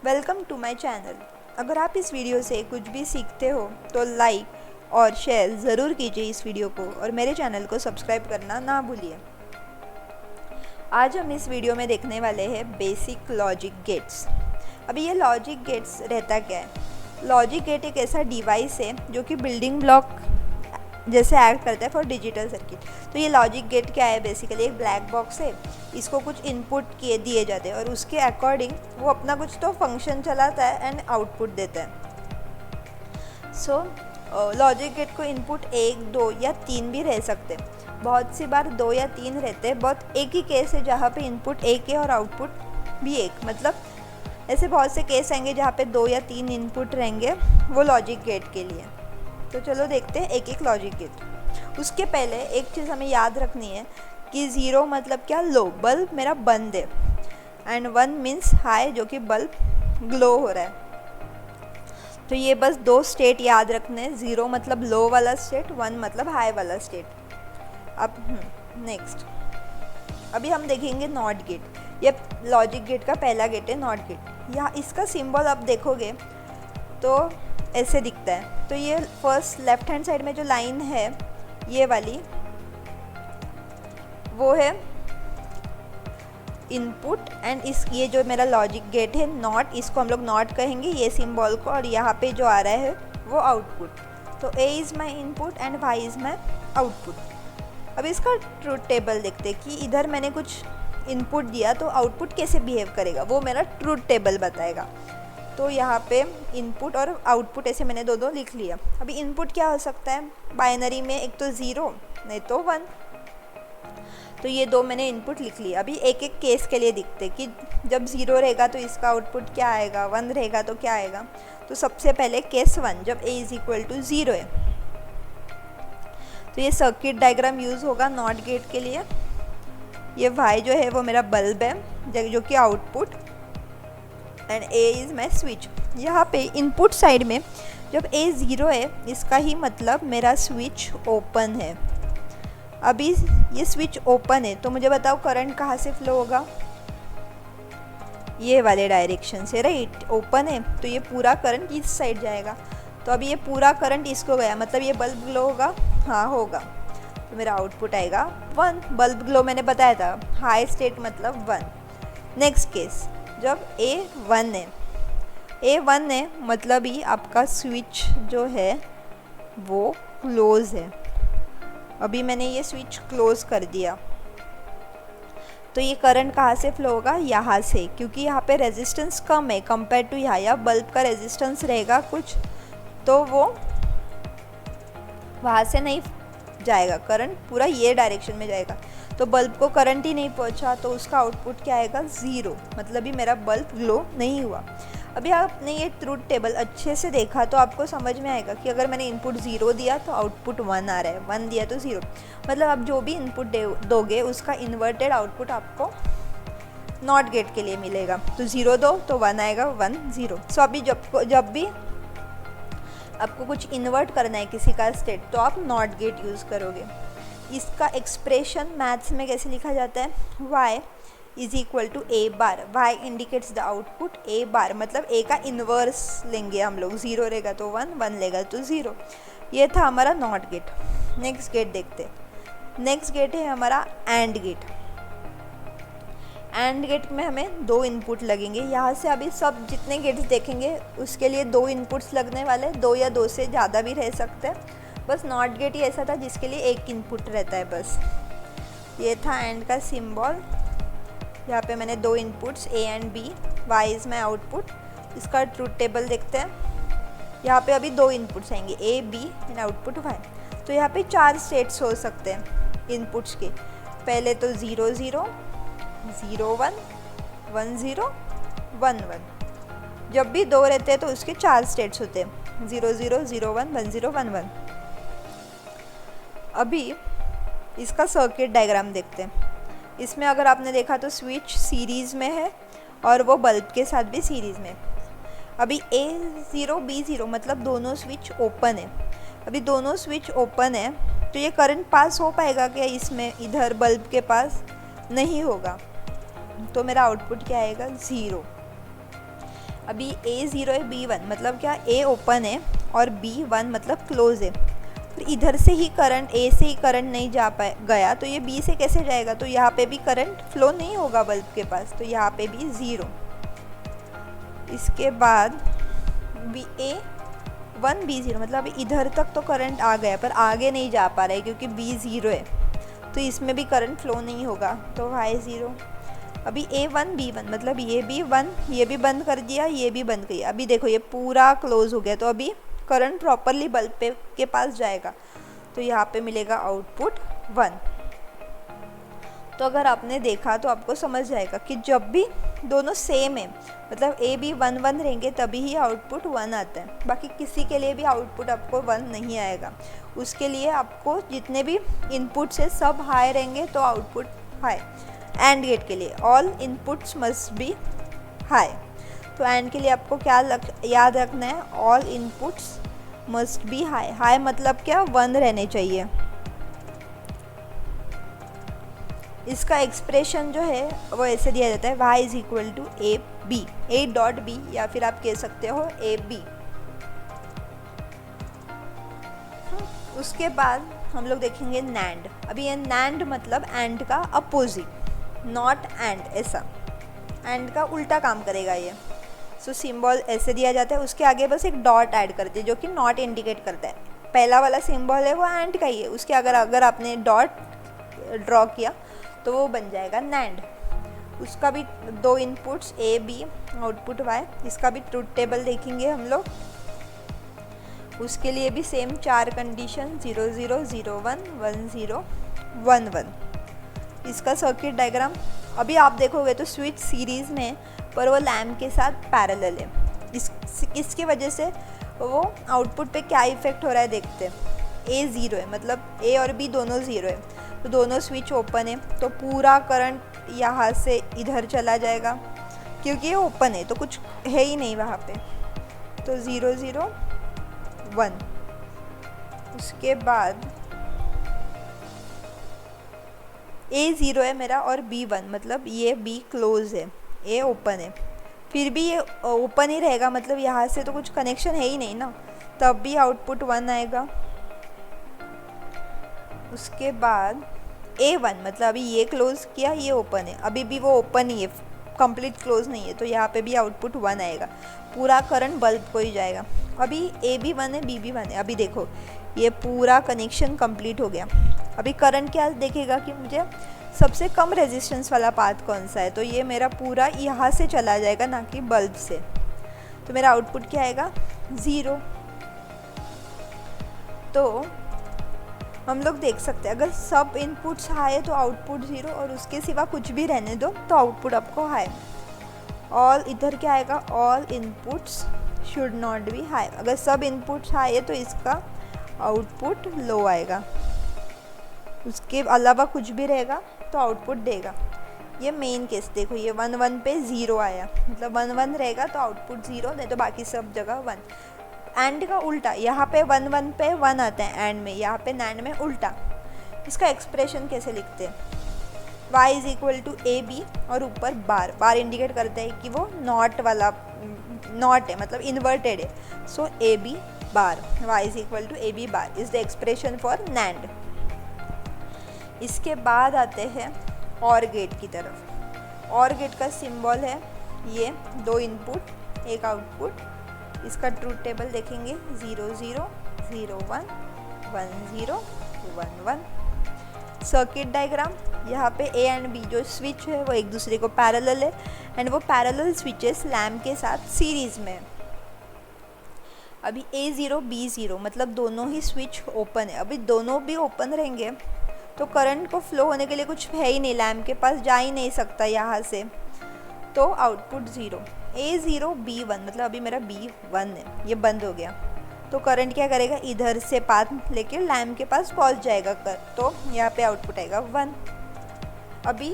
Welcome to my channel. अगर आप इस वीडियो से कुछ भी सीखते हो तो लाइक और शेयर ज़रूर कीजिए इस वीडियो को और मेरे चैनल को सब्सक्राइब करना ना भूलिए। आज हम इस वीडियो में देखने वाले हैं बेसिक लॉजिक गेट्स। अभी ये लॉजिक गेट्स रहता क्या है? लॉजिक गेट एक ऐसा डिवाइस है जो कि बिल्डिंग ब्लॉक जैसे एक्ट करता है फॉर डिजिटल सर्किट। तो ये लॉजिक गेट क्या है? बेसिकली एक ब्लैक बॉक्स है, इसको कुछ इनपुट दिए जाते हैं और उसके अकॉर्डिंग वो अपना कुछ तो फंक्शन चलाता है एंड आउटपुट देता है। सो लॉजिक गेट को इनपुट 1, 2 या 3 भी रह सकते हैं। बहुत सी बार 2 या 3 रहते हैं। बहुत एक ही केस है जहाँ पे इनपुट 1 है और आउटपुट भी 1। मतलब ऐसे बहुत से केस आएंगे जहाँ पे 2 या 3 इनपुट रहेंगे वो लॉजिक गेट के लिए। तो चलो देखते हैं एक एक लॉजिक गेट। उसके पहले एक चीज़ हमें याद रखनी है कि 0 मतलब क्या? लो, बल्ब मेरा बंद है, एंड 1 मीन्स हाई, जो कि बल्ब ग्लो हो रहा है। तो ये बस 2 स्टेट याद रखने हैं। 0 मतलब लो वाला स्टेट, 1 मतलब हाई वाला स्टेट। अब नेक्स्ट अभी हम देखेंगे नॉट गेट। ये लॉजिक गेट का पहला गेट है, नॉट गेट। यहाँ इसका सिंबल आप देखोगे तो ऐसे दिखता है। तो ये फर्स्ट लेफ्ट हैंड साइड में जो लाइन है ये वाली, वो है इनपुट, एंड ये जो मेरा लॉजिक गेट है नॉट, इसको हम लोग नॉट कहेंगे ये सिंबल को, और यहाँ पे जो आ रहा है वो आउटपुट। तो A is my input and Y is my output. अब इसका ट्रूथ टेबल देखते हैं कि इधर मैंने कुछ इनपुट दिया तो आउटपुट कैसे बिहेव करेगा, वो मेरा ट्रूथ टेबल बताएगा। तो यहाँ पे इनपुट और आउटपुट ऐसे मैंने दो लिख लिया। अभी इनपुट क्या हो सकता है? बाइनरी में एक तो 0 नहीं तो 1। तो ये 2 मैंने इनपुट लिख लिया। अभी एक एक केस के लिए दिखते कि जब 0 रहेगा तो इसका आउटपुट क्या आएगा, 1 रहेगा तो क्या आएगा। तो सबसे पहले केस 1, जब A इज़ इक्वल टू 0 है तो ये सर्किट डायग्राम यूज़ होगा नॉट गेट के लिए। ये Y जो है वो मेरा बल्ब है जो कि output, and A is my switch. यहाँ पे इनपुट साइड में जब A 0 है इसका ही मतलब मेरा स्विच ओपन है। अभी ये स्विच ओपन है तो मुझे बताओ करंट कहाँ से फ्लो होगा? ये वाले डायरेक्शन से, राइट। ओपन है तो ये पूरा करंट इस साइड जाएगा। तो अभी ये पूरा करंट इसको गया, मतलब ये बल्ब ग्लो होगा? हाँ होगा। तो मेरा आउटपुट आएगा 1। बल्ब ग्लो मैंने बताया था, हाई स्टेट मतलब 1। नेक्स्ट केस, जब A 1 है, A 1 है मतलब ही आपका स्विच जो है वो क्लोज है। अभी मैंने ये स्विच क्लोज कर दिया तो ये करंट कहाँ से फ्लो होगा? यहाँ से, क्योंकि यहाँ पे रेजिस्टेंस कम है कंपेयर टू यहाँ। या बल्ब का रेजिस्टेंस रहेगा कुछ तो वो वहाँ से नहीं जाएगा, करंट पूरा ये डायरेक्शन में जाएगा। तो बल्ब को करंट ही नहीं पहुँचा तो उसका आउटपुट क्या आएगा? 0। मतलब ही मेरा बल्ब ग्लो नहीं हुआ। अभी आपने ये ट्रूथ टेबल अच्छे से देखा तो आपको समझ में आएगा कि अगर मैंने इनपुट 0 दिया तो आउटपुट 1 आ रहा है, 1 दिया तो 0। मतलब आप जो भी इनपुट दोगे उसका इन्वर्टेड आउटपुट आपको नॉट गेट के लिए मिलेगा। तो 0 दो तो 1 आएगा, 1 0। सो अभी जब भी आपको कुछ इन्वर्ट करना है किसी का स्टेट तो आप नॉट गेट यूज़ करोगे। इसका एक्सप्रेशन मैथ्स में कैसे लिखा जाता है? y is equal to A bar. y indicates the output, A bar मतलब A का इन्वर्स लेंगे हम लोग। 0 रहेगा तो 1, 1 लेगा तो 0। ये था हमारा नॉट गेट। नेक्स्ट गेट देखते हैं। नेक्स्ट गेट है हमारा एंड गेट। एंड गेट में हमें 2 इनपुट लगेंगे। यहाँ से अभी सब जितने गेट्स देखेंगे उसके लिए 2 इनपुट्स लगने वाले, 2 या 2 से ज़्यादा भी रह सकते हैं। बस नॉट गेट ही ऐसा था जिसके लिए 1 इनपुट रहता है बस। ये था एंड का सिंबल। यहाँ पे मैंने 2 inputs A and B, Y is my output. इसका ट्रूथ टेबल देखते हैं। यहाँ पे अभी 2 इनपुट्स आएंगे A, B and output Y। तो यहाँ पे 4 स्टेट्स हो सकते हैं इनपुट्स के। पहले तो 0 0, 0 1, 1 0, 1 1। जब भी 2 रहते हैं तो उसके 4 स्टेट्स होते हैं, 0 0, 0 1, 1 0, 1 1। अभी इसका सर्किट डायग्राम देखते हैं। इसमें अगर आपने देखा तो स्विच सीरीज़ में है और वो बल्ब के साथ भी सीरीज़ में। अभी A 0 B 0 मतलब दोनों स्विच ओपन है। अभी दोनों स्विच ओपन है तो ये करंट पास हो पाएगा क्या इसमें? इधर बल्ब के पास नहीं होगा। तो मेरा आउटपुट क्या आएगा? 0। अभी A0 है B1 मतलब क्या, A ओपन है और B1 मतलब क्लोज है। फिर इधर से ही करंट, A से ही करंट नहीं जा पाए गया तो ये B से कैसे जाएगा, तो यहाँ पे भी करंट फ्लो नहीं होगा बल्ब के पास, तो यहाँ पे भी 0। इसके बाद A1 B0 मतलब इधर तक तो करंट आ गया पर आगे नहीं जा पा रहा है क्योंकि B0 है, तो इसमें भी करंट फ्लो नहीं होगा, तो Y0। अभी A1 B1 मतलब ये भी 1, ये भी बंद कर दिया, ये भी बंद किया। अभी देखो ये पूरा क्लोज हो गया, तो अभी करंट प्रॉपरली बल्ब के पास जाएगा, तो यहाँ पे मिलेगा आउटपुट 1। तो अगर आपने देखा तो आपको समझ जाएगा कि जब भी दोनों सेम है मतलब A B 1 1 रहेंगे तभी ही आउटपुट 1 आता है, बाकी किसी के लिए भी आउटपुट आपको 1 नहीं आएगा। उसके लिए आपको जितने भी इनपुट्स है सब हाई रहेंगे तो आउटपुट हाई। एंड गेट के लिए all inputs must be high, तो एंड के लिए आपको क्या याद रखना है, all inputs must be high. High मतलब क्या, 1 रहने चाहिए। इसका एक्सप्रेशन जो है वो ऐसे दिया जाता है, y is equal to A B, A dot B, या फिर आप कह सकते हो ए बी। उसके बाद हम लोग देखेंगे नैंड। अभी ये नैंड मतलब एंड का अपोजिट, नॉट एंड, ऐसा एंड का उल्टा काम करेगा ये। सो सिंबल ऐसे दिया जाता है, उसके आगे बस एक डॉट ऐड करते हैं जो कि नॉट इंडिकेट करता है। पहला वाला सिंबल है वो एंड का ही है, उसके अगर आपने डॉट ड्रॉ किया तो वो बन जाएगा नैंड। उसका भी 2 inputs A B, output Y। इसका भी ट्रूथ टेबल देखेंगे हम लोग। उसके लिए भी सेम 4 कंडीशन, 0 0 0 1 1 0 1 1। इसका सर्किट डायग्राम अभी आप देखोगे तो स्विच सीरीज़ में पर वो लैम्प के साथ पैरेलल है। इसकी वजह से वो आउटपुट पे क्या इफेक्ट हो रहा है देखते हैं। A 0 है मतलब A और B दोनों 0 है, तो दोनों स्विच ओपन है, तो पूरा करंट यहाँ से इधर चला जाएगा क्योंकि ये ओपन है तो कुछ है ही नहीं वहाँ पे, तो 0 0 1। उसके बाद A 0 है मेरा और B 1 मतलब ये B क्लोज है, A ओपन है, फिर भी ये ओपन ही रहेगा मतलब यहाँ से तो कुछ कनेक्शन है ही नहीं ना, तब भी आउटपुट 1 आएगा। उसके बाद A1 मतलब अभी ये क्लोज किया, ये ओपन है, अभी भी वो ओपन ही है, कंप्लीट क्लोज नहीं है, तो यहाँ पे भी आउटपुट 1 आएगा, पूरा करंट बल्ब को ही जाएगा। अभी A भी 1 है, B भी 1 है। अभी देखो ये पूरा कनेक्शन कंप्लीट हो गया। अभी करंट क्या देखेगा कि मुझे सबसे कम रेजिस्टेंस वाला पाथ कौन सा है, तो ये मेरा पूरा यहाँ से चला जाएगा ना कि बल्ब से, तो मेरा आउटपुट क्या आएगा 0। तो हम लोग देख सकते हैं अगर सब इनपुट्स हाई है तो आउटपुट 0 और उसके सिवा कुछ भी रहने दो तो आउटपुट आपको हाई। ऑल इधर क्या आएगा, all inputs should not B high. अगर सब इनपुट्स हाई है तो इसका आउटपुट लो आएगा, उसके अलावा कुछ भी रहेगा तो आउटपुट देगा। ये मेन केस देखो, ये 1 1 पे 0 आया मतलब 1 1 रहेगा तो आउटपुट 0, नहीं तो बाकी सब जगह 1। एंड का उल्टा, यहाँ पे 1 1 पे 1 आता है एंड में, यहाँ पे नैंड में उल्टा। इसका एक्सप्रेशन कैसे लिखते हैं, y is equal to A B और ऊपर बार, बार इंडिकेट करता है कि वो नॉट वाला नॉट है मतलब इन्वर्टेड है, so A B bar, y is equal to A B bar is the expression for NAND. इसके बाद आते हैं और गेट की तरफ। और गेट का सिंबल है ये 2 इनपुट 1 आउटपुट। इसका ट्रूथ टेबल देखेंगे 0 0 0 1 1 0 1 1। सर्किट डायग्राम, यहाँ पे A एंड B जो स्विच है वो एक दूसरे को पैरेलल है एंड वो पैरेलल स्विचेस लैम्प के साथ सीरीज में। अभी A 0 B 0 मतलब दोनों ही स्विच ओपन है, अभी दोनों भी ओपन रहेंगे तो करंट को फ्लो होने के लिए कुछ है ही नहीं, लैम्प के पास जा ही नहीं सकता यहाँ से, तो आउटपुट 0। A 0 B 1 मतलब अभी मेरा B 1 है, ये बंद हो गया, तो करंट क्या करेगा इधर से पाथ लेके लैम्प के पास पहुँच जाएगा तो यहाँ पे आउटपुट आएगा 1। अभी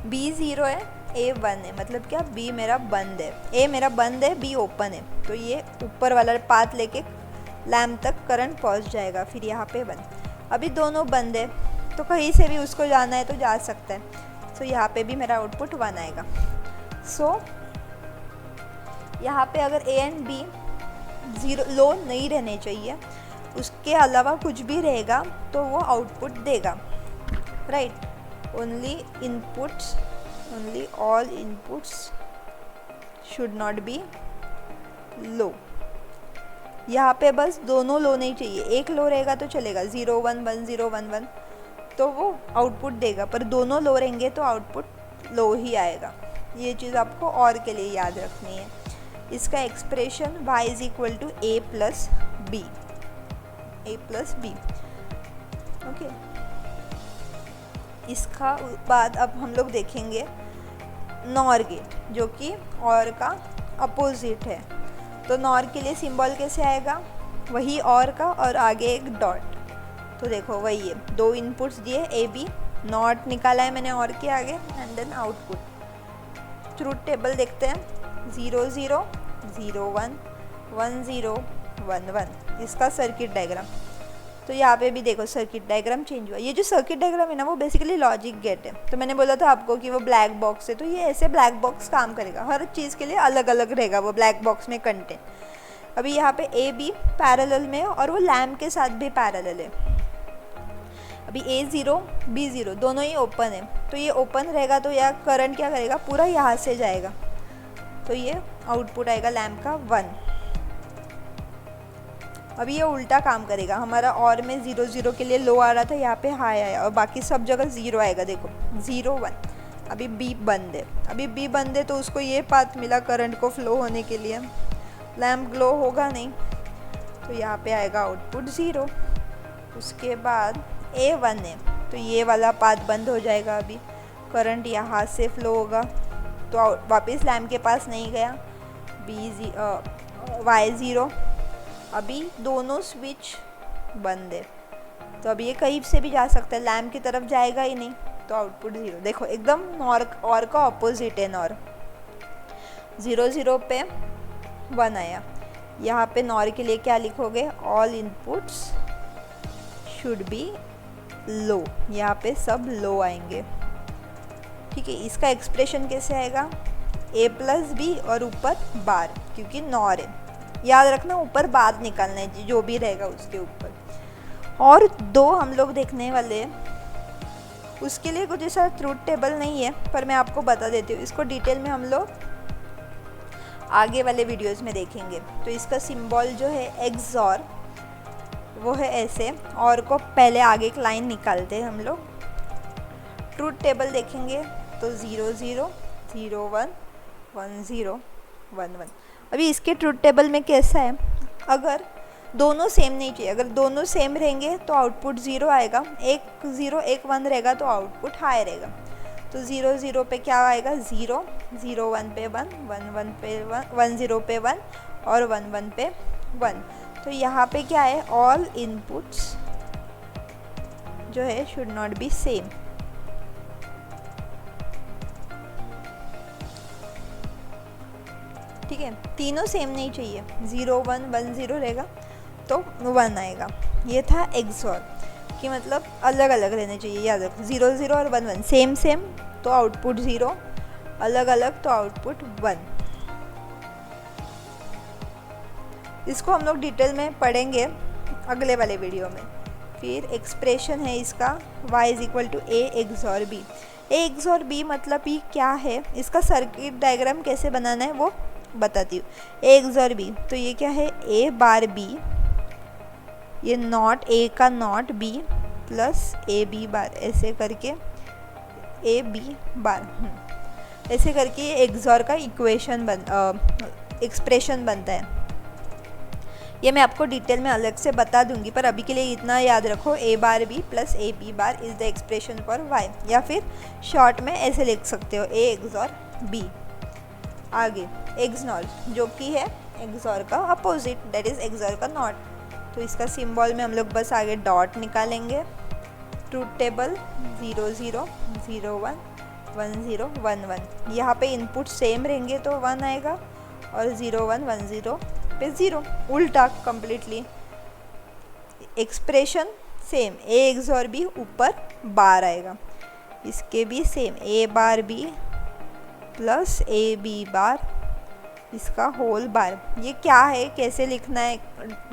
B 0 है A 1 है मतलब क्या, B मेरा बंद है, A मेरा बंद है, B ओपन है, तो ये ऊपर वाला पाथ लेके लैम्प तक करंट पहुँच जाएगा, फिर यहाँ पे 1। अभी दोनों बंद है तो कहीं से भी उसको जाना है तो जा सकता है, सो यहाँ पे भी मेरा आउटपुट 1 आएगा। सो यहाँ पे अगर ए एंड बी ज़ीरो लो नहीं रहने चाहिए, उसके अलावा कुछ भी रहेगा तो वो आउटपुट देगा, right. Only inputs, only all inputs should not be low. यहाँ पे बस दोनों लो नहीं चाहिए, एक लो रहेगा तो चलेगा, 0 1 1 0 1 1 तो वो आउटपुट देगा, पर दोनों लो रहेंगे तो आउटपुट लो ही आएगा। ये चीज़ आपको और के लिए याद रखनी है। इसका expression y is equal to A plus B, okay. इसका बाद अब हम लोग देखेंगे नॉर गेट, जो कि और का अपोजिट है। तो नॉर के लिए सिंबल कैसे आएगा, वही और का और आगे एक डॉट। तो देखो वही है, दो इनपुट्स दिए ए बी, नॉट निकाला है मैंने और के आगे, and then output. Truth table देखते हैं, 0 0 0 1 1 0 1 1, इसका सर्किट डायग्राम। तो यहाँ पे भी देखो सर्किट डायग्राम चेंज हुआ। ये जो सर्किट डायग्राम है ना, वो बेसिकली लॉजिक गेट है। तो मैंने बोला था आपको कि वो ब्लैक बॉक्स है, तो ये ऐसे ब्लैक बॉक्स काम करेगा, हर चीज़ के लिए अलग अलग रहेगा वो ब्लैक बॉक्स में कंटेंट। अभी यहाँ पे ए बी पैरेलल में है और वो लैम्प के साथ भी पैरेलल है। अभी ए 0 बी 0 दोनों ही ओपन है, तो ये ओपन रहेगा तो यह करंट क्या करेगा, पूरा यहाँ से जाएगा, तो ये आउटपुट आएगा लैम्प का 1। अभी ये उल्टा काम करेगा, हमारा और में 0 0 के लिए लो आ रहा था, यहाँ पे हाई आया और बाकी सब जगह 0 आएगा। देखो 0 1। अभी बी बंद है, अभी बी बंद है तो उसको ये पाथ मिला करंट को फ्लो होने के लिए, लैम्प ग्लो होगा नहीं, तो यहाँ पे आएगा आउटपुट 0। उसके बाद ए 1 है, तो ये वाला पाथ बंद हो जाएगा, अभी करंट यहाँ से फ्लो होगा, तो वापस लैम्प के पास नहीं गया। वाई 0, अभी दोनों स्विच बंद है, तो अभी ये कहीं से भी जा सकता है, लैम्प की तरफ जाएगा ही नहीं, तो आउटपुट 0। देखो एकदम नॉर और का ऑपोजिट है, नॉर 0 0 पे 1 आया। यहाँ पे नॉर के लिए क्या लिखोगे, all inputs should be low, यहाँ पे सब लो आएंगे, ठीक है। इसका एक्सप्रेशन कैसे आएगा, a प्लस बी और ऊपर बार, क्योंकि नॉर है, याद रखना ऊपर बार निकालना है, जो भी रहेगा उसके ऊपर। और दो हम लोग देखने वाले हैं, उसके लिए कुछ ऐसा ट्रूथ टेबल नहीं है, पर मैं आपको बता देती हूँ, इसको डिटेल में हम लोग आगे वाले वीडियोस में देखेंगे। तो इसका सिंबल जो है एक्सॉर, वो है ऐसे, और को पहले आगे एक लाइन निकालते हैं हम लोग। ट्रूथ टेबल देखेंगे तो 0 0 0 1 1 0 1 1। अभी इसके ट्रूथ टेबल में कैसा है, अगर दोनों सेम नहीं चाहिए, अगर दोनों सेम रहेंगे तो आउटपुट 0 आएगा, एक 0 एक 1 रहेगा तो आउटपुट हाई रहेगा। तो 0 0 पे क्या आएगा, 0 0 1 पे 1 1 1 पे 1 0 पे 1 और 1 1 पे 1। तो यहाँ पे क्या है, ऑल इनपुट्स जो है शुड नॉट बी सेम, ठीक है, तीनों सेम नहीं चाहिए, 0 1 1 0 रहेगा तो 1 आएगा। ये था एक्सॉर कि मतलब अलग अलग रहने चाहिए, याद रखो 0 0 और 1 1 सेम सेम तो आउटपुट 0, अलग अलग तो आउटपुट 1। इसको हम लोग डिटेल में पढ़ेंगे अगले वाले वीडियो में। फिर एक्सप्रेशन है इसका y is equal to A XOR B. A XOR B मतलब ही क्या है, इसका सर्किट डायग्राम कैसे बनाना है वो बताती हूँ। ए एक्सॉर बी, तो ये क्या है, ए बार बी, ये नॉट ए का not B plus A B bar, ऐसे करके ए बी बार, ऐसे करके ये एक्सॉर का इक्वेशन एक्सप्रेशन बनता है। ये मैं आपको डिटेल में अलग से बता दूंगी, पर अभी के लिए इतना याद रखो, A bar B plus A B bar is the expression for Y, या फिर शॉर्ट में ऐसे लिख सकते हो, ए एक्सॉर बी। आगे एक्सनॉर, जो कि है एक्सॉर का अपोजिट, दैट इज़ एक्सॉर का नॉट। तो इसका सिंबल में हम लोग बस आगे डॉट निकालेंगे। ट्रूथ टेबल 0 0 0 1 1 0 1 1, यहाँ पे इनपुट सेम रहेंगे तो 1 आएगा, और 0 1 1 0 पे 0, उल्टा completely. Expression same, A XOR B ऊपर बार आएगा, इसके भी same, A bar B plus A B bar इसका होल बार, ये क्या है, कैसे लिखना है,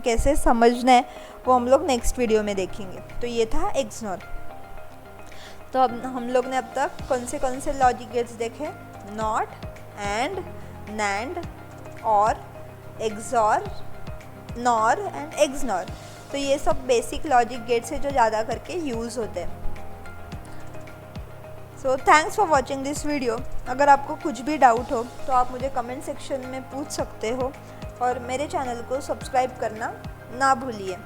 कैसे समझना है, वो हम लोग नेक्स्ट वीडियो में देखेंगे। तो ये था एक्सनॉर। तो अब हम लोग ने अब तक कौन से लॉजिक गेट्स देखे, नॉट, एंड, नैंड, और, एक्सॉर, नॉर एंड एक्सनॉर। तो ये सब बेसिक लॉजिक गेट्स है जो ज़्यादा करके यूज़ होते हैं। So thanks for watching this video. अगर आपको कुछ भी डाउट हो तो आप मुझे कमेंट सेक्शन में पूछ सकते हो और मेरे चैनल को सब्सक्राइब करना ना भूलिए।